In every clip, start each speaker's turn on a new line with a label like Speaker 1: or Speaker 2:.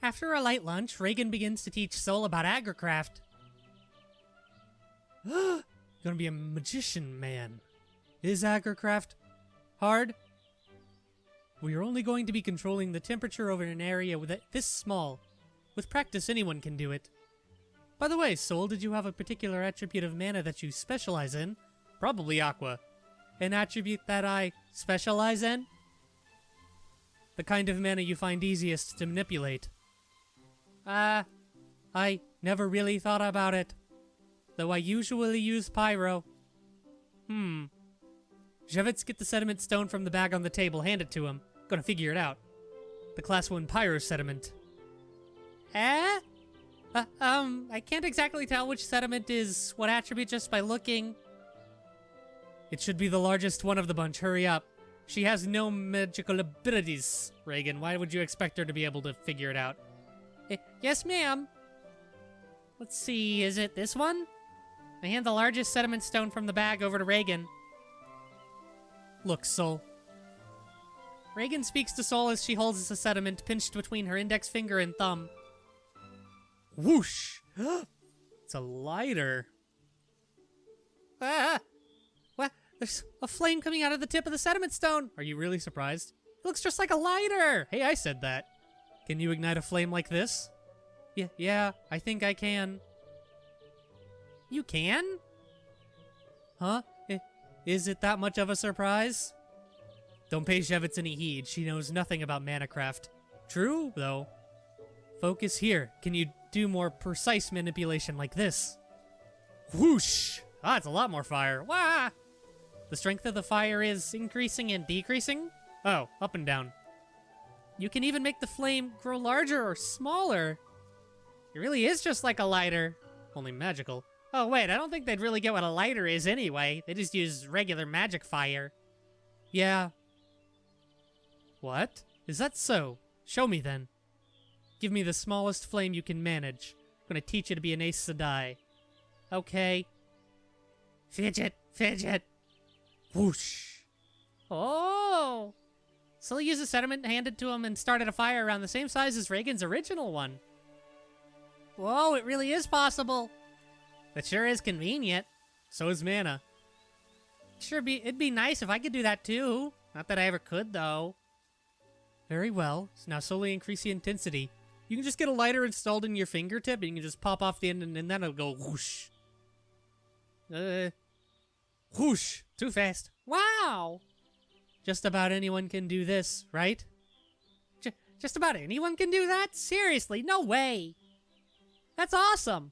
Speaker 1: After a light lunch, Reagan begins to teach Sol about agricraft. Gonna be a magician man. Is agricraft hard? We are only going to be controlling the temperature over an area this small. With practice, anyone can do it. By the way, Sol, did you have a particular attribute of mana that you specialize in? Probably Aqua. An attribute that I specialize in? The kind of mana you find easiest to manipulate. I never really thought about it. Though I usually use Pyro. Javits, get the sediment stone from the bag on the table, hand it to him. Gonna figure it out. The class 1 Pyro sediment. I can't exactly tell which sediment is what attribute just by looking. It should be the largest one of the bunch, hurry up. She has no magical abilities, Reagan. Why would you expect her to be able to figure it out? Yes, ma'am. Let's see, is it this one? I hand the largest sediment stone from the bag over to Reagan. Look, Sol. Reagan speaks to Sol as she holds the sediment pinched between her index finger and thumb. Whoosh! It's a lighter. What? There's a flame coming out of the tip of the sediment stone. Are you really surprised? It looks just like a lighter. Hey, I said that. Can you ignite a flame like this? Yeah, I think I can. You can? Huh? Is it that much of a surprise? Don't pay Shevitz any heed. She knows nothing about manacraft. True, though. Focus here. Can you do more precise manipulation like this? Whoosh! Ah, it's a lot more fire. Wah! The strength of the fire is increasing and decreasing? Oh, up and down. You can even make the flame grow larger or smaller. It really is just like a lighter. Only magical. Oh wait, I don't think they'd really get what a lighter is anyway. They just use regular magic fire. Yeah. What? Is that so? Show me then. Give me the smallest flame you can manage. I'm gonna teach you to be an Aes Sedai. Okay. Fidget, fidget. Whoosh. Oh! So he used a sediment handed to him and started a fire around the same size as Reagan's original one. Whoa, it really is possible. That sure is convenient. So is mana. It'd be nice if I could do that too. Not that I ever could, though. Very well. So now slowly increase the intensity. You can just get a lighter installed in your fingertip and you can just pop off the end and then it'll go whoosh. Whoosh! Too fast. Wow! Just about anyone can do this, right? Just about anyone can do that? Seriously, no way! That's awesome!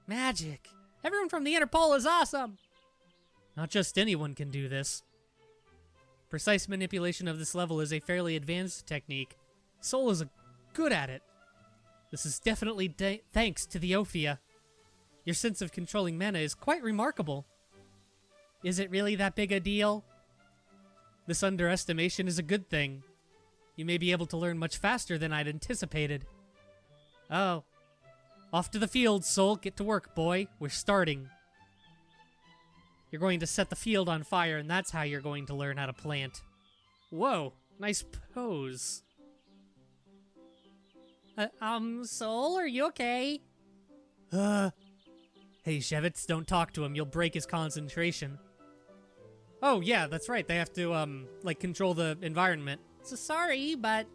Speaker 1: Magic! Everyone from the Interpol is awesome! Not just anyone can do this. Precise manipulation of this level is a fairly advanced technique. Sol is good at it. This is definitely thanks to the Ophia. Your sense of controlling mana is quite remarkable. Is it really that big a deal? This underestimation is a good thing. You may be able to learn much faster than I'd anticipated. Oh. Off to the field, Sol. Get to work, boy. We're starting. You're going to set the field on fire, and that's how you're going to learn how to plant. Whoa. Nice pose. Sol, are you okay? Hey, Shevitz, don't talk to him. You'll break his concentration. Oh, yeah, that's right. They have to, like, control the environment. So sorry, but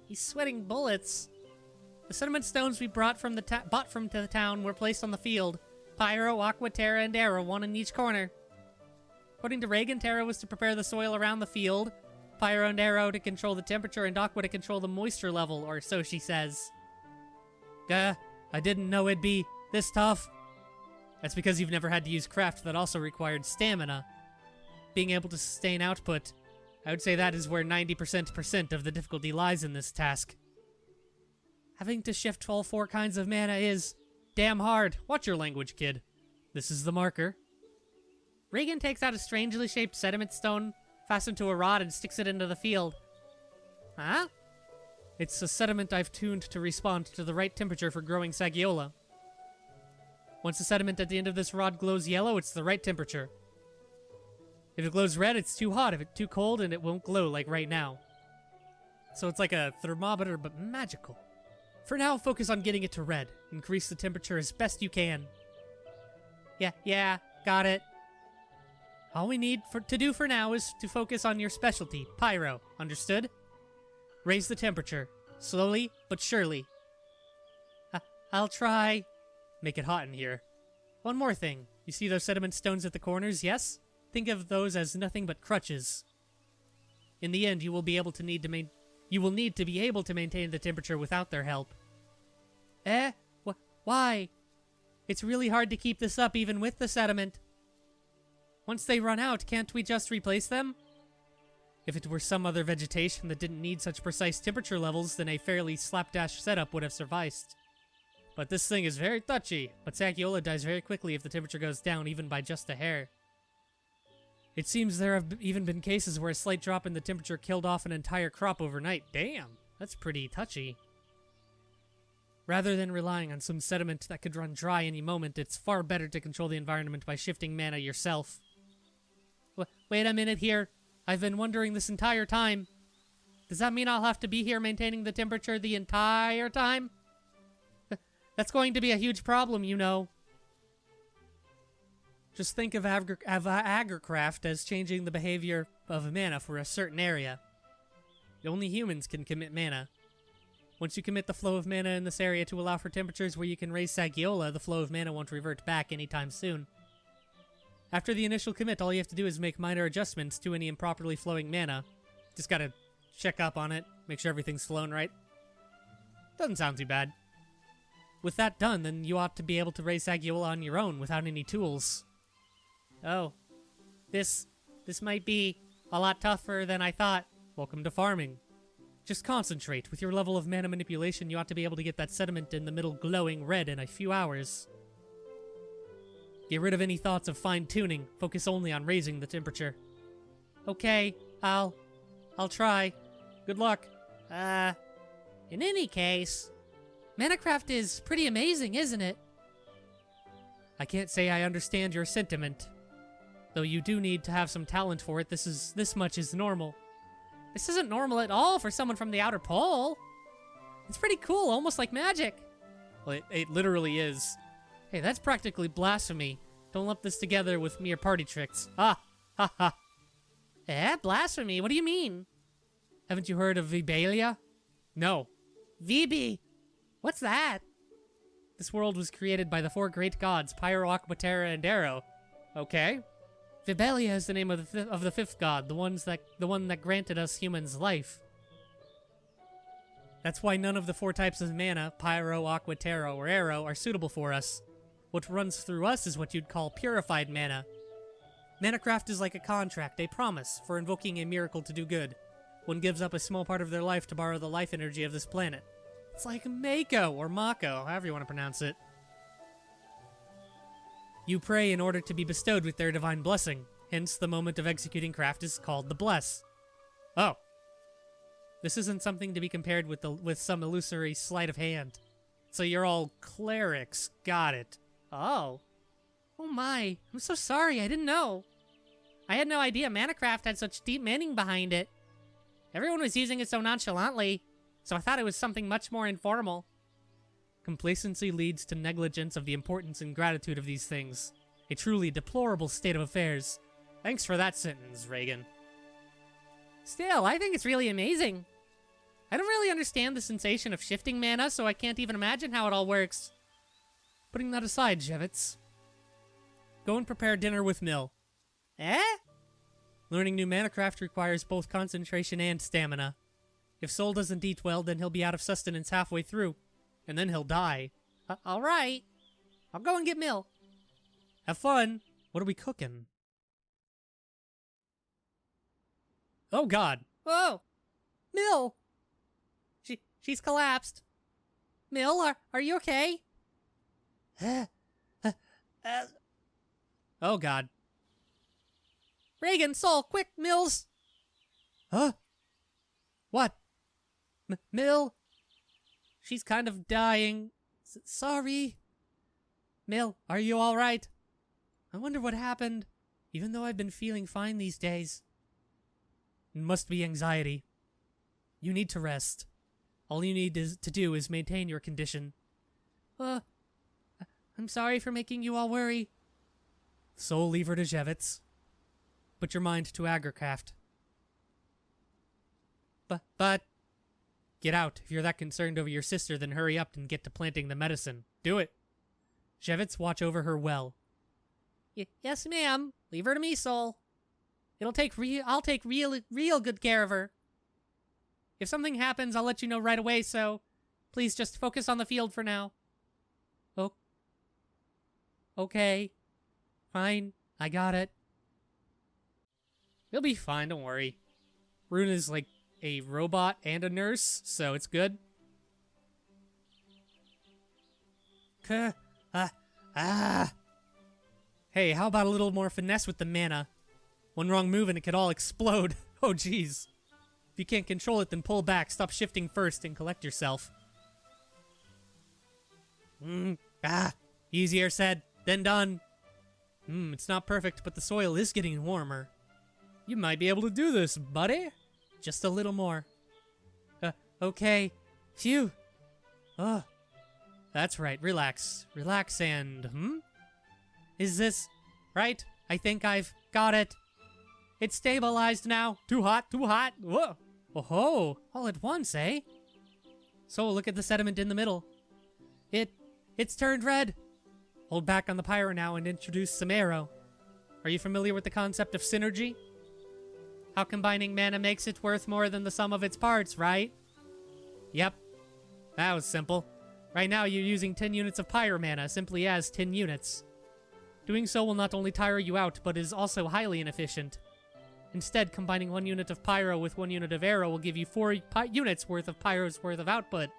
Speaker 1: he's sweating bullets. The sediment stones we bought from the town were placed on the field. Pyro, Aqua, Terra, and Arrow, one in each corner. According to Reagan, Terra was to prepare the soil around the field, Pyro and Arrow to control the temperature, and Aqua to control the moisture level, or so she says. I didn't know it'd be this tough. That's because you've never had to use craft that also required stamina. Being able to sustain output, I would say that is where 90% of the difficulty lies in this task. Having to shift all 4 kinds of mana is damn hard. Watch your language, kid. This is the marker. Reagan takes out a strangely shaped sediment stone, fastened to a rod, and sticks it into the field. Huh? It's a sediment I've tuned to respond to the right temperature for growing Sagiola. Once the sediment at the end of this rod glows yellow, it's the right temperature. If it glows red, it's too hot. If it's too cold, and it won't glow like right now. So it's like a thermometer, but magical. For now, focus on getting it to red. Increase the temperature as best you can. Yeah, got it. All we need to do for now is to focus on your specialty, pyro. Understood? Raise the temperature. Slowly, but surely. I'll try. Make it hot in here. One more thing. You see those sediment stones at the corners, yes? Think of those as nothing but crutches. In the end, you will need to be able to maintain the temperature without their help. Why? It's really hard to keep this up even with the sediment. Once they run out, can't we just replace them? If it were some other vegetation that didn't need such precise temperature levels, then a fairly slapdash setup would have sufficed. But this thing is very touchy, but Aliulo dies very quickly if the temperature goes down even by just a hair. It seems there have even been cases where a slight drop in the temperature killed off an entire crop overnight. Damn, that's pretty touchy. Rather than relying on some sediment that could run dry any moment, it's far better to control the environment by shifting mana yourself. Wait a minute here. I've been wondering this entire time. Does that mean I'll have to be here maintaining the temperature the entire time? That's going to be a huge problem, you know. Just think of Agricraft as changing the behavior of mana for a certain area. Only humans can commit mana. Once you commit the flow of mana in this area to allow for temperatures where you can raise Aliulo, the flow of mana won't revert back anytime soon. After the initial commit, all you have to do is make minor adjustments to any improperly flowing mana. Just gotta check up on it, make sure everything's flowing right. Doesn't sound too bad. With that done, then you ought to be able to raise Aliulo on your own without any tools. Oh. This might be a lot tougher than I thought. Welcome to farming. Just concentrate. With your level of mana manipulation, you ought to be able to get that sediment in the middle glowing red in a few hours. Get rid of any thoughts of fine-tuning. Focus only on raising the temperature. Okay, I'll try. Good luck. In any case, Manacraft is pretty amazing, isn't it? I can't say I understand your sentiment. Though you do need to have some talent for it, this much is normal. This isn't normal at all for someone from the outer pole. It's pretty cool, almost like magic. Well, it literally is. Hey, that's practically blasphemy. Don't lump this together with mere party tricks. Ha ha. Blasphemy? What do you mean? Haven't you heard of Vibalia? No. Vibi? What's that? This world was created by the four great gods, Pyro, Aqua, Terra, and Aero. Okay. Vibalia is the name of the fifth god, the one that granted us humans life. That's why none of the four types of mana, Pyro, Aqua, Terra, or Aero, are suitable for us. What runs through us is what you'd call purified mana. Manacraft is like a contract, a promise, for invoking a miracle to do good. One gives up a small part of their life to borrow the life energy of this planet. It's like Mako, or Mako, however you want to pronounce it. You pray in order to be bestowed with their divine blessing. Hence, the moment of executing craft is called the bless. Oh. This isn't something to be compared with some illusory sleight of hand. So you're all clerics. Got it. Oh. Oh my. I'm so sorry. I didn't know. I had no idea Manacraft had such deep meaning behind it. Everyone was using it so nonchalantly, so I thought it was something much more informal. Complacency leads to negligence of the importance and gratitude of these things. A truly deplorable state of affairs. Thanks for that sentence, Reagan. Still, I think it's really amazing. I don't really understand the sensation of shifting mana, so I can't even imagine how it all works. Putting that aside, Jevitz. Go and prepare dinner with Mill. Learning new Manacraft requires both concentration and stamina. If Sol doesn't eat well, then he'll be out of sustenance halfway through. And then he'll die. Alright. I'll go and get Mill. Have fun. What are we cooking? Oh god. Oh! Mill! She's collapsed. Mill, are you okay? Oh god. Reagan, Sol, quick, Mills! Huh? What? Mill? She's kind of dying. Sorry. Mill, are you alright? I wonder what happened, even though I've been feeling fine these days. It must be anxiety. You need to rest. All you need to do is maintain your condition. I'm sorry for making you all worry. Soul, leave her to Jevitz. Put your mind to Agricraft. But... Get out. If you're that concerned over your sister, then hurry up and get to planting the medicine. Do it. Jevitz, watch over her well. Yes, ma'am. Leave her to me, Soul. I'll take real good care of her. If something happens, I'll let you know right away, so please just focus on the field for now. Oh. Okay. Fine. I got it. You'll be fine, don't worry. Rune is like a robot and a nurse, so it's good. Hey, how about a little more finesse with the mana? One wrong move and it could all explode. Oh, jeez. If you can't control it, then pull back, stop shifting first, and collect yourself. Easier said than done. It's not perfect, but the soil is getting warmer. You might be able to do this, buddy. Just a little more. Okay. Phew. That's right. Relax. Relax and, Is this right? I think I've got it. It's stabilized now. Too hot, too hot. Whoa. Oh-ho. All at once, eh? So look at the sediment in the middle. It's turned red. Hold back on the pyro now and introduce some arrow. Are you familiar with the concept of synergy? How combining mana makes it worth more than the sum of its parts, right? Yep. That was simple. Right now you're using 10 units of pyro mana simply as 10 units. Doing so will not only tire you out, but is also highly inefficient. Instead, combining 1 unit of pyro with 1 unit of arrow will give you 4 units worth of pyro's worth of output.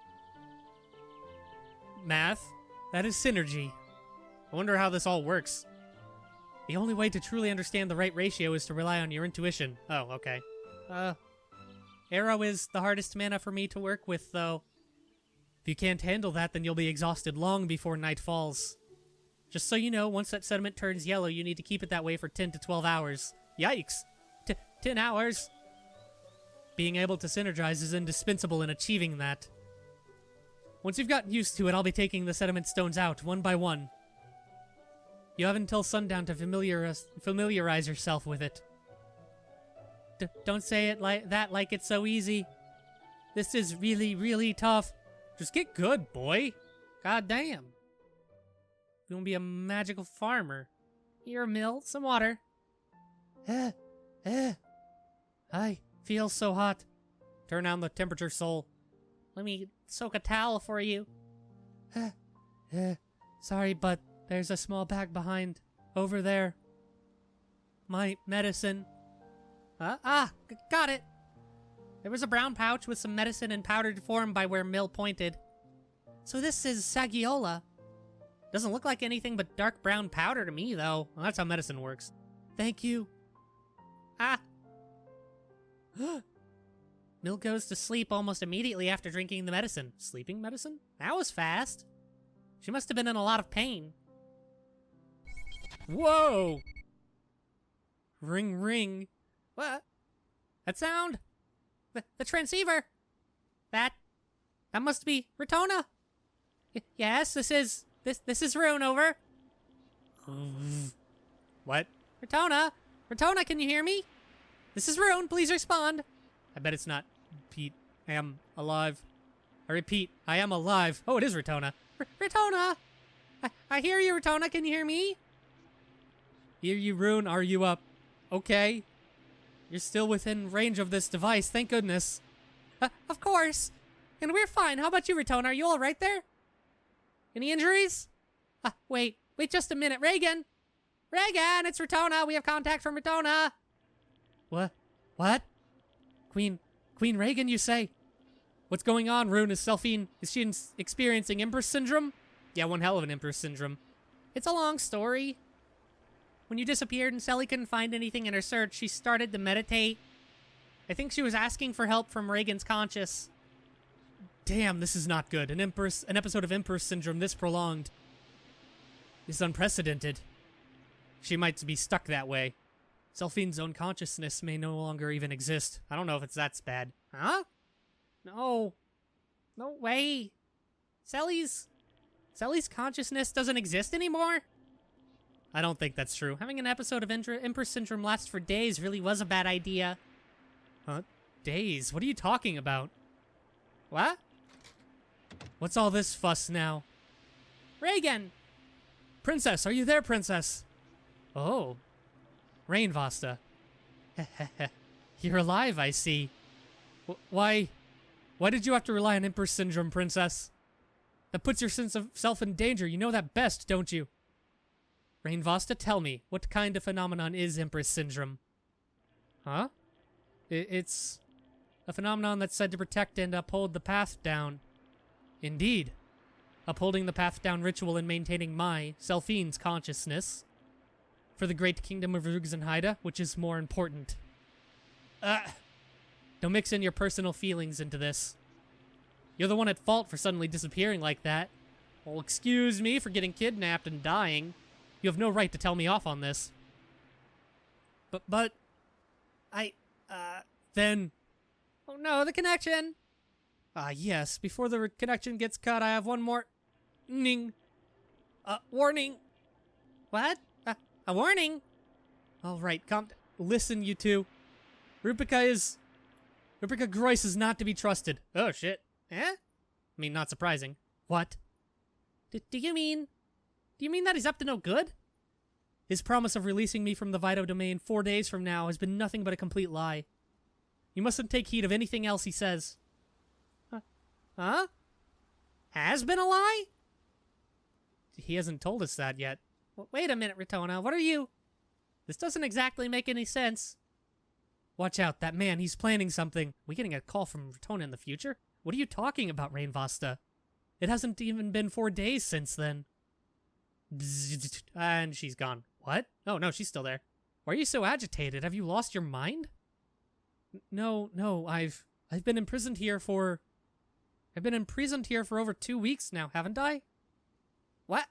Speaker 1: Math? That is synergy. I wonder how this all works. The only way to truly understand the right ratio is to rely on your intuition. Oh, okay. Arrow is the hardest mana for me to work with, though. If you can't handle that, then you'll be exhausted long before night falls. Just so you know, once that sediment turns yellow, you need to keep it that way for 10 to 12 hours. Yikes! 10 hours! Being able to synergize is indispensable in achieving that. Once you've gotten used to it, I'll be taking the sediment stones out, one by one. You have until sundown to familiarize yourself with it. Don't say it like that like it's so easy. This is really, really tough. Just get good, boy. God damn. You want to be a magical farmer. Here, Mill, some water. I feel so hot. Turn down the temperature, Soul. Let me soak a towel for you. Sorry, but there's a small bag behind. Over there. My medicine. Got it. There was a brown pouch with some medicine in powdered form by where Mill pointed. So this is Sagiola. Doesn't look like anything but dark brown powder to me, though. Well, that's how medicine works. Thank you. Mill goes to sleep almost immediately after drinking the medicine. Sleeping medicine? That was fast. She must have been in a lot of pain. Whoa! Ring, ring. What? That sound? The transceiver? That must be Ratona. Yes, this is Rune, over. What? Ratona? Ratona, can you hear me? This is Rune, please respond. I bet it's not Pete. I am alive. I repeat, I am alive. Oh, it is Ratona. Ratona! I hear you, Ratona, can you hear me? Hear you, Rune, are you up? Okay. You're still within range of this device, thank goodness. Of course. And we're fine. How about you, Ratona? Are you all right there? Any injuries? Wait just a minute. Reagan! Reagan, it's Ratona. We have contact from Ratona. What? Queen Reagan, you say? What's going on, Rune? Is Selphine, is she experiencing Empress Syndrome? Yeah, one hell of an Empress Syndrome. It's a long story. When you disappeared and Selly couldn't find anything in her search, she started to meditate. I think she was asking for help from Reagan's conscious. Damn, this is not good. An episode of Empress Syndrome this prolonged is unprecedented. She might be stuck that way. Selphine's own consciousness may no longer even exist. I don't know if it's that bad. Huh? No. No way. Sally's consciousness doesn't exist anymore? I don't think that's true. Having an episode of Emperor Syndrome last for days really was a bad idea. Huh? Days? What are you talking about? What? What's all this fuss now? Reagan! Princess, are you there, Princess? Oh. Rainvasta. You're alive, I see. Why did you have to rely on Emperor Syndrome, Princess? That puts your sense of self in danger. You know that best, don't you? Rainvasta, tell me, what kind of phenomenon is Empress Syndrome? Huh? It's a phenomenon that's said to protect and uphold the path down. Indeed. Upholding the path down ritual and maintaining my, Selphine's, consciousness. For the great kingdom of Ruxenheide, which is more important. Don't mix in your personal feelings into this. You're the one at fault for suddenly disappearing like that. Well, excuse me for getting kidnapped and dying. You have no right to tell me off on this. But... Then... Oh no, the connection! Yes, before the connection gets cut, I have one more... warning! What? A warning? Alright, listen, you two. Rupika Groyce is not to be trusted. Oh, shit. Eh? I mean, not surprising. What? Do you mean that he's up to no good? His promise of releasing me from the Vito domain 4 days from now has been nothing but a complete lie. You mustn't take heed of anything else he says. Huh? Has been a lie? He hasn't told us that yet. Wait a minute, Retona. What are you... This doesn't exactly make any sense. Watch out, that man, he's planning something. We getting a call from Retona in the future? What are you talking about, Rainvasta? It hasn't even been 4 days since then. Bzzz, and she's gone. What? Oh, no, she's still there. Why are you so agitated? Have you lost your mind? No, I've been imprisoned here for... I've been imprisoned here for over 2 weeks now, haven't I? What?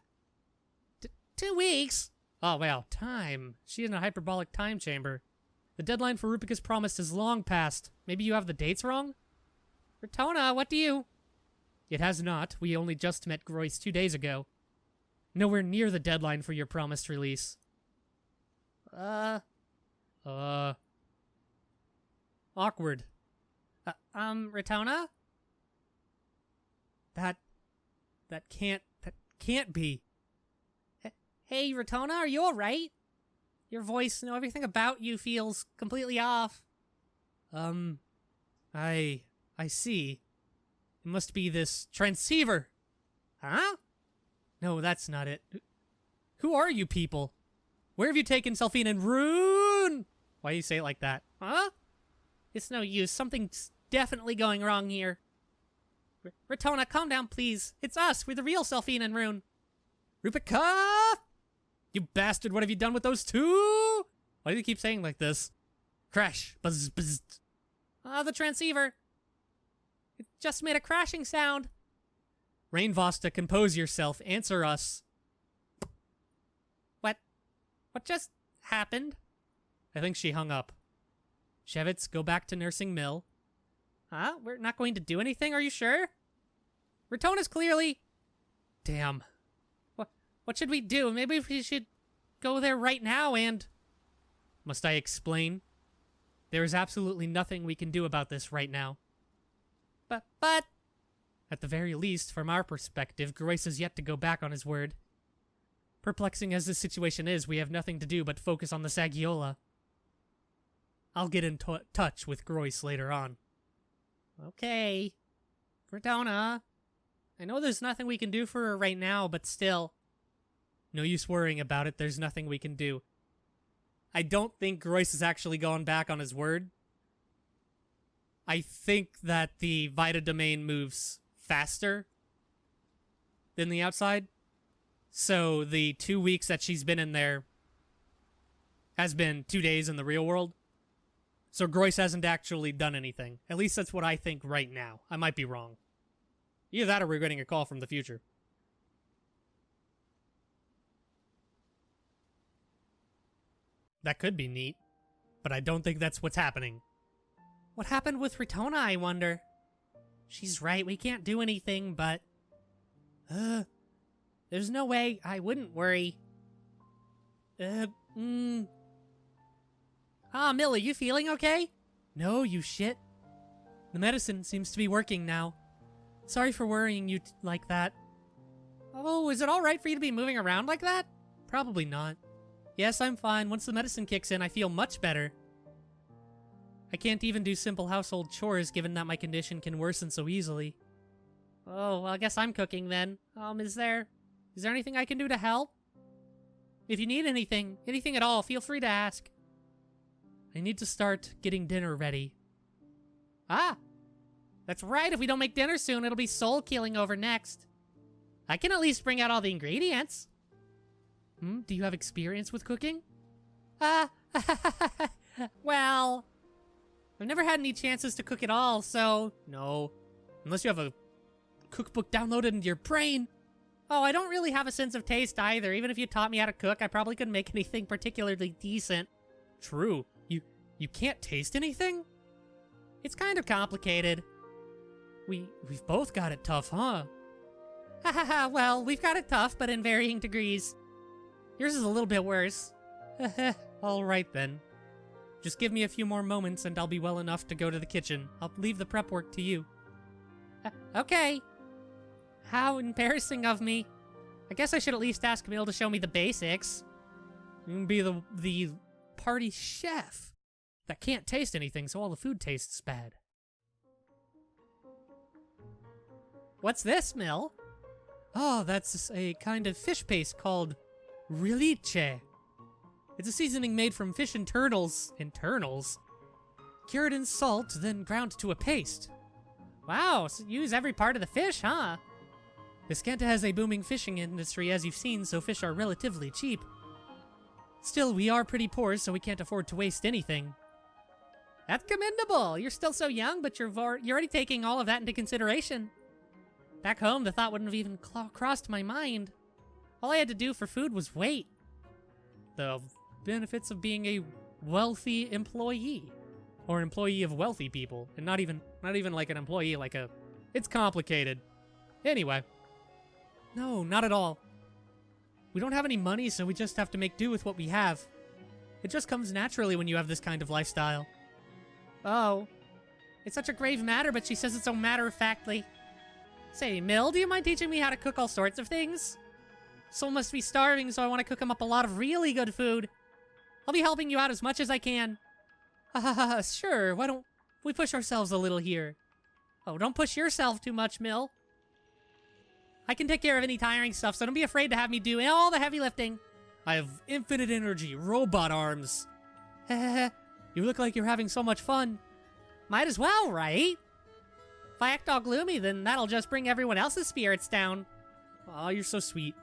Speaker 1: 2 weeks? Oh, well, time. She's in a hyperbolic time chamber. The deadline for Rupika's promise has long passed. Maybe you have the dates wrong? Retona, what do you... It has not. We only just met Groyce 2 days ago. Nowhere near the deadline for your promised release. Awkward. Retona? That can't be. Hey, Retona, are you alright? Your voice, everything about you feels completely off. I see. It must be this transceiver. Huh? No, that's not it. Who are you people? Where have you taken Selphine and Rune? Why do you say it like that? Huh? It's no use. Something's definitely going wrong here. Retona, calm down, please. It's us. We're the real Selphine and Rune. Rupika! You bastard, what have you done with those two? Why do you keep saying like this? Crash. Buzz, buzz. The transceiver. It just made a crashing sound. Rainvasta, compose yourself. Answer us. What just happened? I think she hung up. Shevitz, go back to Nursing Mill. Huh? We're not going to do anything, are you sure? Retona's clearly... Damn. What should we do? Maybe we should go there right now and... Must I explain? There is absolutely nothing we can do about this right now. But... At the very least, from our perspective, Groyce has yet to go back on his word. Perplexing as this situation is, we have nothing to do but focus on the Sagiola. I'll get in touch with Groyce later on. Okay. Retona. I know there's nothing we can do for her right now, but still. No use worrying about it, there's nothing we can do. I don't think Groyce has actually gone back on his word. I think that the Vita domain moves faster than the outside. So the 2 weeks that she's been in there has been 2 days in the real world. So Groyce hasn't actually done anything. At least that's what I think right now. I might be wrong. Either that or we're getting a call from the future. That could be neat, but I don't think that's what's happening. What happened with Retona, I wonder? She's right, we can't do anything, but... there's no way I wouldn't worry. Millie, you feeling okay? No, you shit. The medicine seems to be working now. Sorry for worrying you like that. Oh, is it alright for you to be moving around like that? Probably not. Yes, I'm fine. Once the medicine kicks in, I feel much better. I can't even do simple household chores, given that my condition can worsen so easily. Oh, well, I guess I'm cooking then. Is there anything I can do to help? If you need anything at all, feel free to ask. I need to start getting dinner ready. Ah! That's right, if we don't make dinner soon, it'll be soul killing over next. I can at least bring out all the ingredients. Do you have experience with cooking? Well, I've never had any chances to cook at all, so no. Unless you have a cookbook downloaded into your brain. Oh, I don't really have a sense of taste either. Even if you taught me how to cook, I probably couldn't make anything particularly decent. True. You can't taste anything? It's kind of complicated. We've both got it tough, huh? Hahaha, well, we've got it tough, but in varying degrees. Yours is a little bit worse. Alright then. Just give me a few more moments and I'll be well enough to go to the kitchen. I'll leave the prep work to you. Okay. How embarrassing of me. I guess I should at least ask Mill to show me the basics. Be the party chef that can't taste anything, so all the food tastes bad. What's this, Mill? Oh, that's a kind of fish paste called Riliche. It's a seasoning made from fish internals, cured in salt, then ground to a paste. Wow, so you use every part of the fish, huh? Viscanta has a booming fishing industry, as you've seen, so fish are relatively cheap. Still, we are pretty poor, so we can't afford to waste anything. That's commendable! You're still so young, but you're already taking all of that into consideration. Back home, the thought wouldn't have even crossed my mind. All I had to do for food was wait. The benefits of being a wealthy employee. Or an employee of wealthy people. And not even like an employee, like a... It's complicated. Anyway. No, not at all. We don't have any money, so we just have to make do with what we have. It just comes naturally when you have this kind of lifestyle. Oh. It's such a grave matter, but she says it so matter-of-factly. Say, Mill, do you mind teaching me how to cook all sorts of things? Soul must be starving, so I want to cook him up a lot of really good food. I'll be helping you out as much as I can. Sure, why don't we push ourselves a little here? Oh, don't push yourself too much, Mill. I can take care of any tiring stuff, so don't be afraid to have me do all the heavy lifting. I have infinite energy, robot arms. You look like you're having so much fun. Might as well, right? If I act all gloomy, then that'll just bring everyone else's spirits down. Aw, you're so sweet.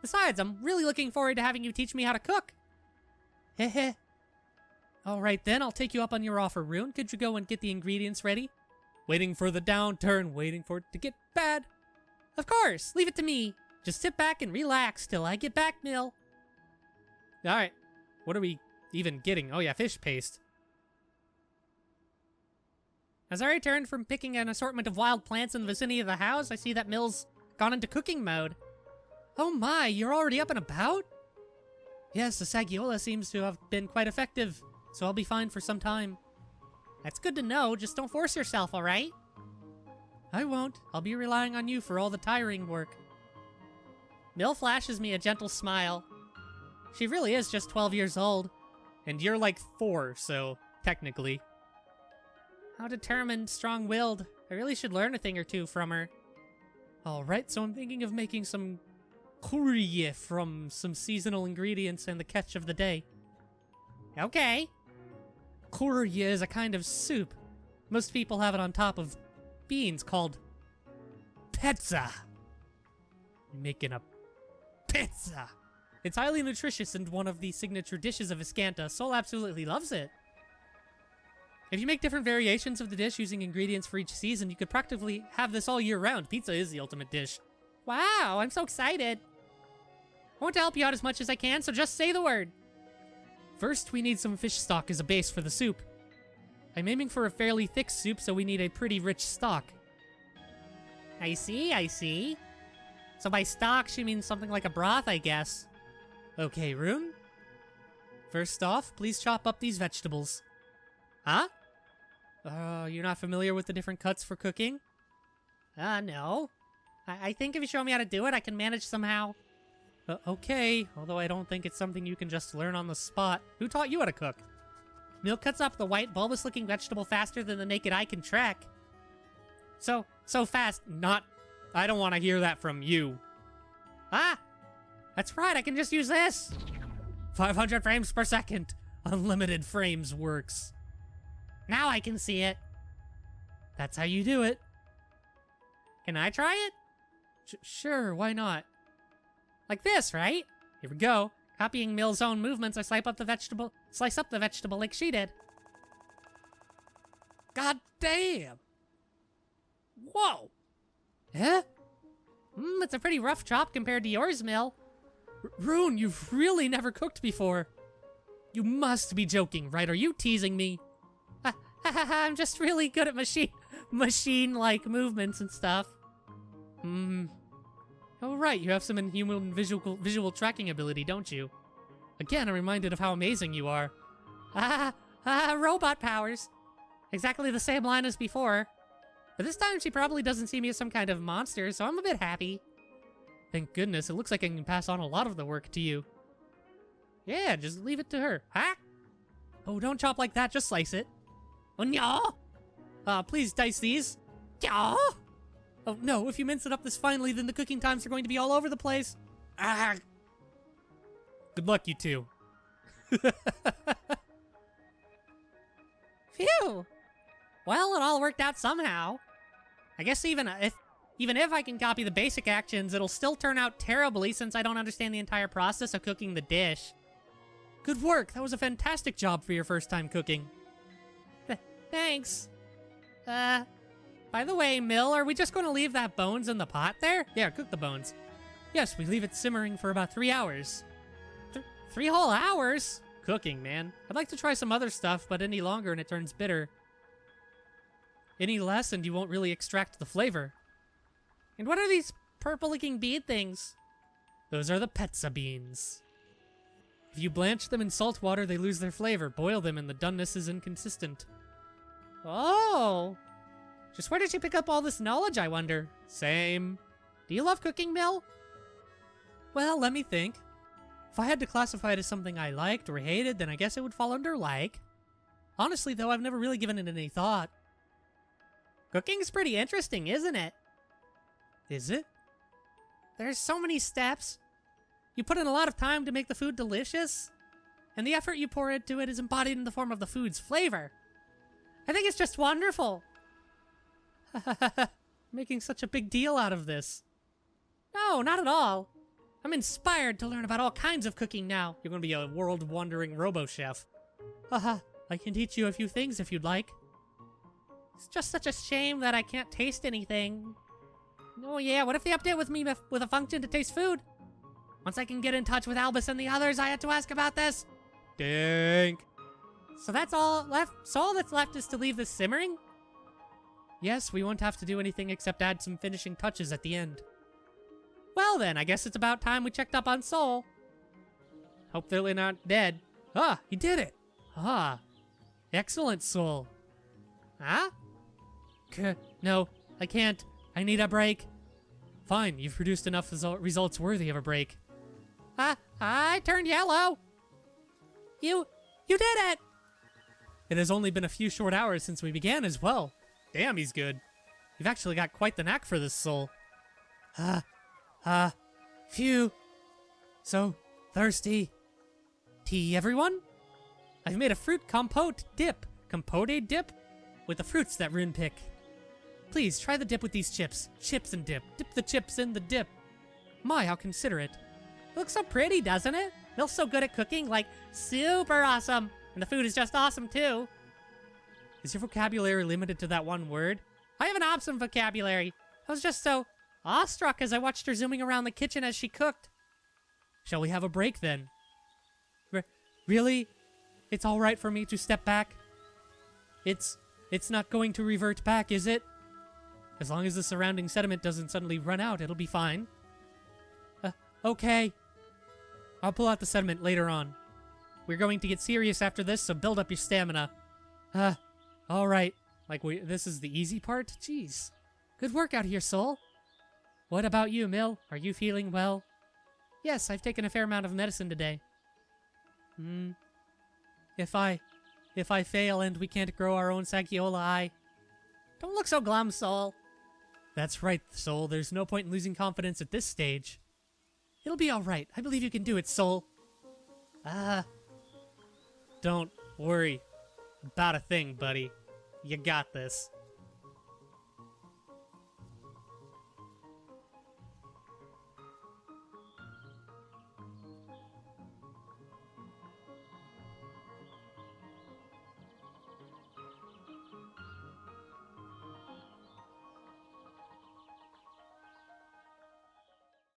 Speaker 1: Besides, I'm really looking forward to having you teach me how to cook. Heh. Alright then, I'll take you up on your offer, Rune. Could you go and get the ingredients ready? Waiting for the downturn, waiting for it to get bad. Of course, leave it to me. Just sit back and relax till I get back, Mill. Alright, what are we even getting? Oh yeah, fish paste. As I returned from picking an assortment of wild plants in the vicinity of the house, I see that Mill's gone into cooking mode. Oh my, you're already up and about? Yes, the Sagiola seems to have been quite effective, so I'll be fine for some time. That's good to know, just don't force yourself, alright? I won't. I'll be relying on you for all the tiring work. Mill flashes me a gentle smile. She really is just 12 years old. And you're like 4, so technically. How determined, strong-willed. I really should learn a thing or two from her. Alright, so I'm thinking of making some courrier from some seasonal ingredients and the catch of the day. Okay. Courrier is a kind of soup. Most people have it on top of beans called pizza. I'm making a pizza. It's highly nutritious and one of the signature dishes of Viscanta. Sol absolutely loves it. If you make different variations of the dish using ingredients for each season, you could practically have this all year round. Pizza is the ultimate dish. Wow, I'm so excited. I want to help you out as much as I can, so just say the word. First, we need some fish stock as a base for the soup. I'm aiming for a fairly thick soup, so we need a pretty rich stock. I see, I see. So by stock, she means something like a broth, I guess. Okay, Rune. First off, please chop up these vegetables. Huh? You're not familiar with the different cuts for cooking? No. I think if you show me how to do it, I can manage somehow. Okay, although I don't think it's something you can just learn on the spot. Who taught you how to cook? Milk cuts up the white, bulbous-looking vegetable faster than the naked eye can track. So fast, not... I don't want to hear that from you. Ah! That's right, I can just use this! 500 frames per second. Unlimited frames works. Now I can see it. That's how you do it. Can I try it? Sure, why not? Like this, right? Here we go. Copying Mill's own movements, I slice up the vegetable like she did. God damn! Whoa! Huh? It's a pretty rough chop compared to yours, Mill. Rune, you've really never cooked before. You must be joking, right? Are you teasing me? I'm just really good at machine-like movements and stuff. Oh right, you have some inhuman visual tracking ability, don't you? Again, I'm reminded of how amazing you are. Robot powers. Exactly the same line as before. But this time she probably doesn't see me as some kind of monster, so I'm a bit happy. Thank goodness, it looks like I can pass on a lot of the work to you. Yeah, just leave it to her. Huh? Oh, don't chop like that, just slice it. Oh, no! Please dice these. Oh, no, if you mince it up this finely, then the cooking times are going to be all over the place. Good luck, you two. Phew! Well, it all worked out somehow. I guess even if I can copy the basic actions, it'll still turn out terribly since I don't understand the entire process of cooking the dish. Good work! That was a fantastic job for your first time cooking. Thanks. By the way, Mill, are we just going to leave that bones in the pot there? Yeah, cook the bones. Yes, we leave it simmering for about 3 hours. 3 whole hours? Cooking, man. I'd like to try some other stuff, but any longer and it turns bitter. Any less and you won't really extract the flavor. And what are these purple-looking bead things? Those are the petsa beans. If you blanch them in salt water, they lose their flavor. Boil them and the doneness is inconsistent. Oh! Just where did you pick up all this knowledge, I wonder? Same. Do you love cooking, Mill? Well, let me think. If I had to classify it as something I liked or hated, then I guess it would fall under like. Honestly, though, I've never really given it any thought. Cooking's pretty interesting, isn't it? Is it? There's so many steps. You put in a lot of time to make the food delicious, and the effort you pour into it is embodied in the form of the food's flavor. I think it's just wonderful. Making such a big deal out of this. No, not at all. I'm inspired to learn about all kinds of cooking now. You're going to be a world-wandering robo-chef. I can teach you a few things if you'd like. It's just such a shame that I can't taste anything. Oh yeah, what if they update with me with a function to taste food? Once I can get in touch with Albus and the others, I had to ask about this. Dink. So that's all left. So all that's left is to leave this simmering? Yes, we won't have to do anything except add some finishing touches at the end. Well then, I guess it's about time we checked up on Soul. Hope they're not dead. Ah, he did it. Ah, excellent, Soul. Huh? No, I can't. I need a break. Fine, you've produced enough results worthy of a break. I turned yellow. You did it! It has only been a few short hours since we began as well. Damn, he's good. You've actually got quite the knack for this, Soul. Phew. So thirsty. Tea, everyone? I've made a fruit compote dip. Compote dip? With the fruits that Rune pick. Please, try the dip with these chips. Chips and dip. Dip the chips in the dip. My, how considerate. It looks so pretty, doesn't it? Mill's so good at cooking, like, super awesome. And the food is just awesome, too. Is your vocabulary limited to that one word? I have an awesome vocabulary. I was just so awestruck as I watched her zooming around the kitchen as she cooked. Shall we have a break, then? Really? It's all right for me to step back? It's not going to revert back, is it? As long as the surrounding sediment doesn't suddenly run out, it'll be fine. Okay. I'll pull out the sediment later on. We're going to get serious after this, so build up your stamina. Alright. Like, this is the easy part? Jeez. Good work out here, Soul. What about you, Mill? Are you feeling well? Yes, I've taken a fair amount of medicine today. If I fail and we can't grow our own Saguiola, Don't look so glum, Soul. That's right, Soul. There's no point in losing confidence at this stage. It'll be alright. I believe you can do it, Soul. Don't worry about a thing, buddy. You got this.